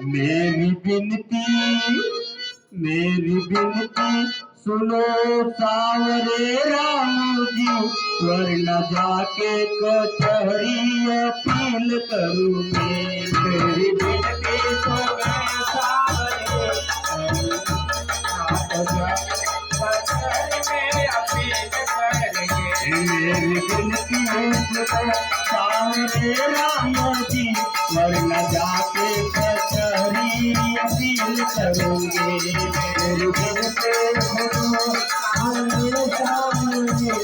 मेरी बिनती सुनो सावरे राम जी, वरना जाके कचहरी अपील करूंगे। मेरी बिनती सुनो सावरे, मेरी बिनती सुनो सावरे राम जी, वरना जाके कचहरी अपील करूंगे। मेरी बिनती सुनो सावरे सामने,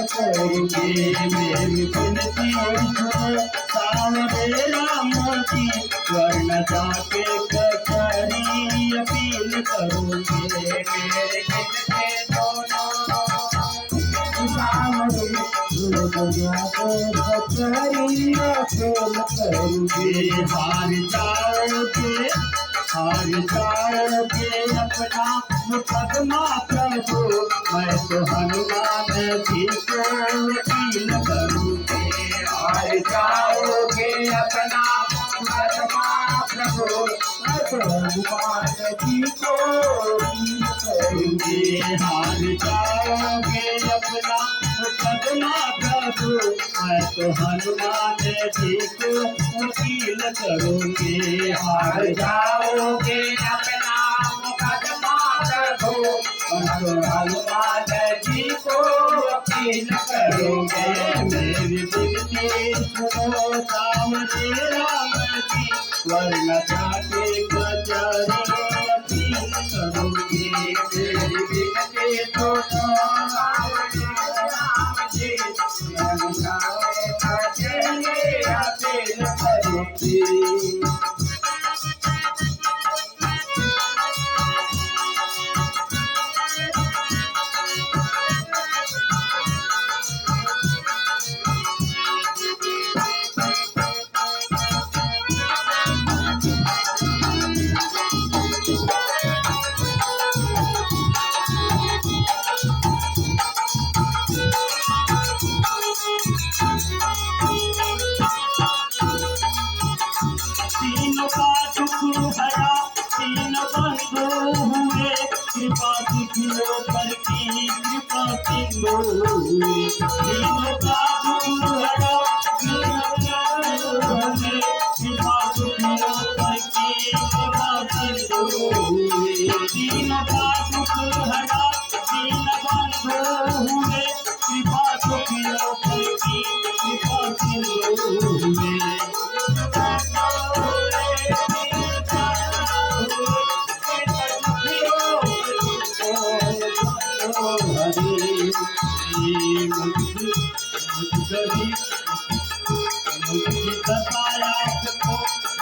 करेंगे। मेरी बिनती सुनो सावरे राम जी, वरना जाके कचहरी अपील करूंगे। मेरी बिनती सुनो सावरे, कचहरी अपील करूंगे। हार जाओगे अपना मुकदमा प्रभु, मैं तो हनुमान जी को वकील करूंगे। हार जाओगे अपना मुकदमा प्रभु, मैं तो हनुमान जी को वकील करूंगे। हार जाओगे अपना मुकदमा प्रभु, मैं तो हनुमान जी को वकील करूंगे। हार जाओगे अपना मुकदमा प्रभु, मैं तो हनुमान जी को वकील करूंगे। मेरी बिनती सुनो सावरे राम जी, वरना जाके कचहरी अपील करूंगे। मेरी बिनती सुनो सावरे राम जी, वरना कचहरी अपील करूंगे। तीनों का दुख हरा, तीन बंधु हुए, कृपा तिथियों पर की कृपा सिंधु हुए। तीनों का दुख हरा, तीन बंधु हुए, कृपा तिथियों पर की कृपा सिंधु हुए। तीनों का दुख हरा, तीन बंधु हुए, कृपा तिथियों पर की कृपा सिंधु हुए।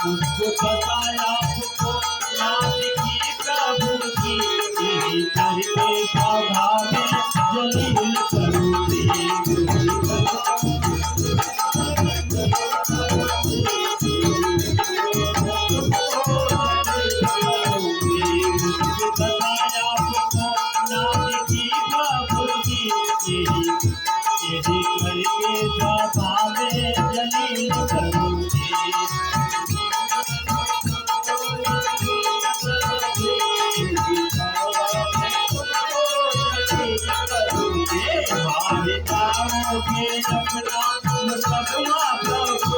मुझको बताया आपको नाथ की प्रभु की, यही करके सभा में जलील करूंगी। बताया आपको नाथ की प्रभु की, यही करके सभा में जलील करूंगी। हार जाओगे अपना मुकदमा प्रभु,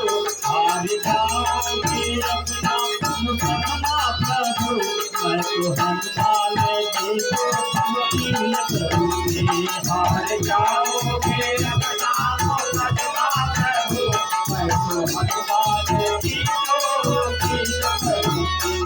हार जाओगे अपना मुकदमा प्रभु, मैं तो हनुमान जी को वकील करूंगी। हार जाओगे अपना मुकदमा प्रभु, मैं तो हनुमान जी को वकील करूंगी।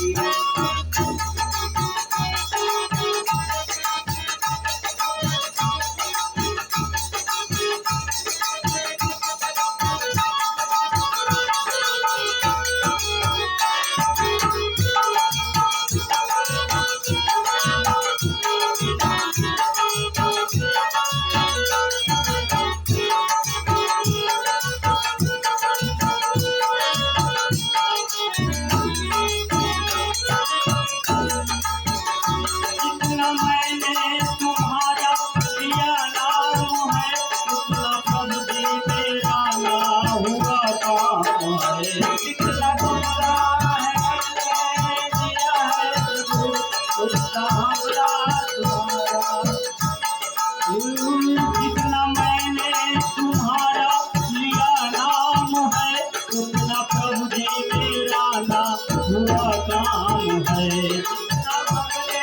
जितना मैंने तुम्हारा लिया नाम है, उतना प्रभु जी मेरा ना हुआ काम है। जितना मैंने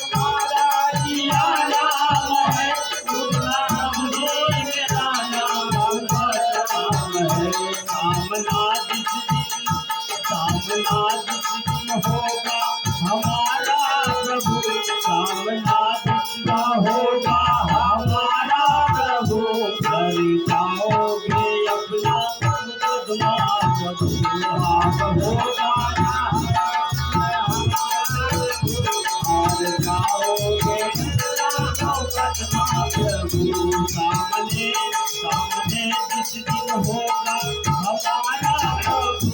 तुम्हारा लिया नाम है, उतना प्रभु जी मेरा ना हुआ काम है। सामना जिस दिन होगा हमारा प्रभु, सामना जिसका होगा हमारा प्रभु, कर जाओगे अपना मुकदमा प्रभु, आप होगा और जाओगे अपना मुकदमा प्रभु। सामने सामने जिस दिन होगा हमारा प्रभु,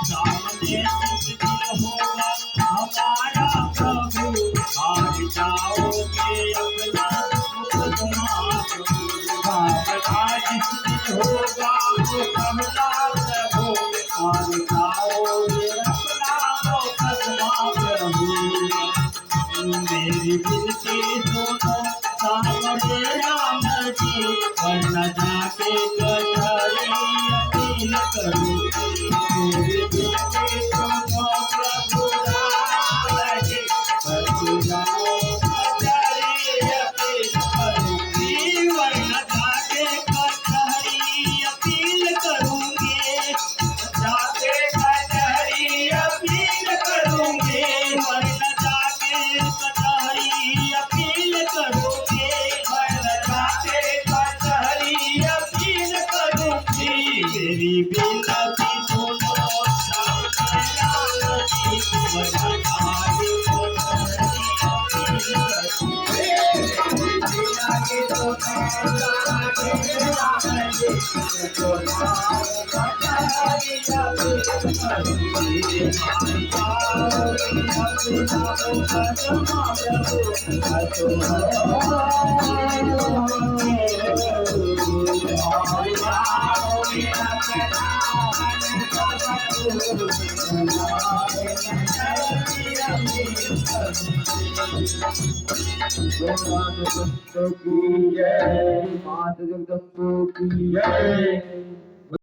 सामने जिस दिन होगा हमारा प्रभु, आज जाओगे अपना मुकदमा प्रभु। सामना जिस दिन होगा मुकदमा प्रभु, आज जाओगे अपना मुकदमा प्रभु। मेरी विनती सुनो सामने राम जी, वरना जाके कचहरी अपील करूंगी। मेरी विनती सुनो प्रभु राम जी, वरना जाओ कचहरी अपील करूंगी, वरना जाके कचहरी अपील करूंगी, जाके कचहरी अपील करूंगी, वरना जाके कचहरी अपील करूंगी, वरना जाके कचहरी अपील करूंगी। मेरी विनती सुनो सामने राम जी, वरना जाके कचहरी अपील की जय, माता जगदम्बा की जय।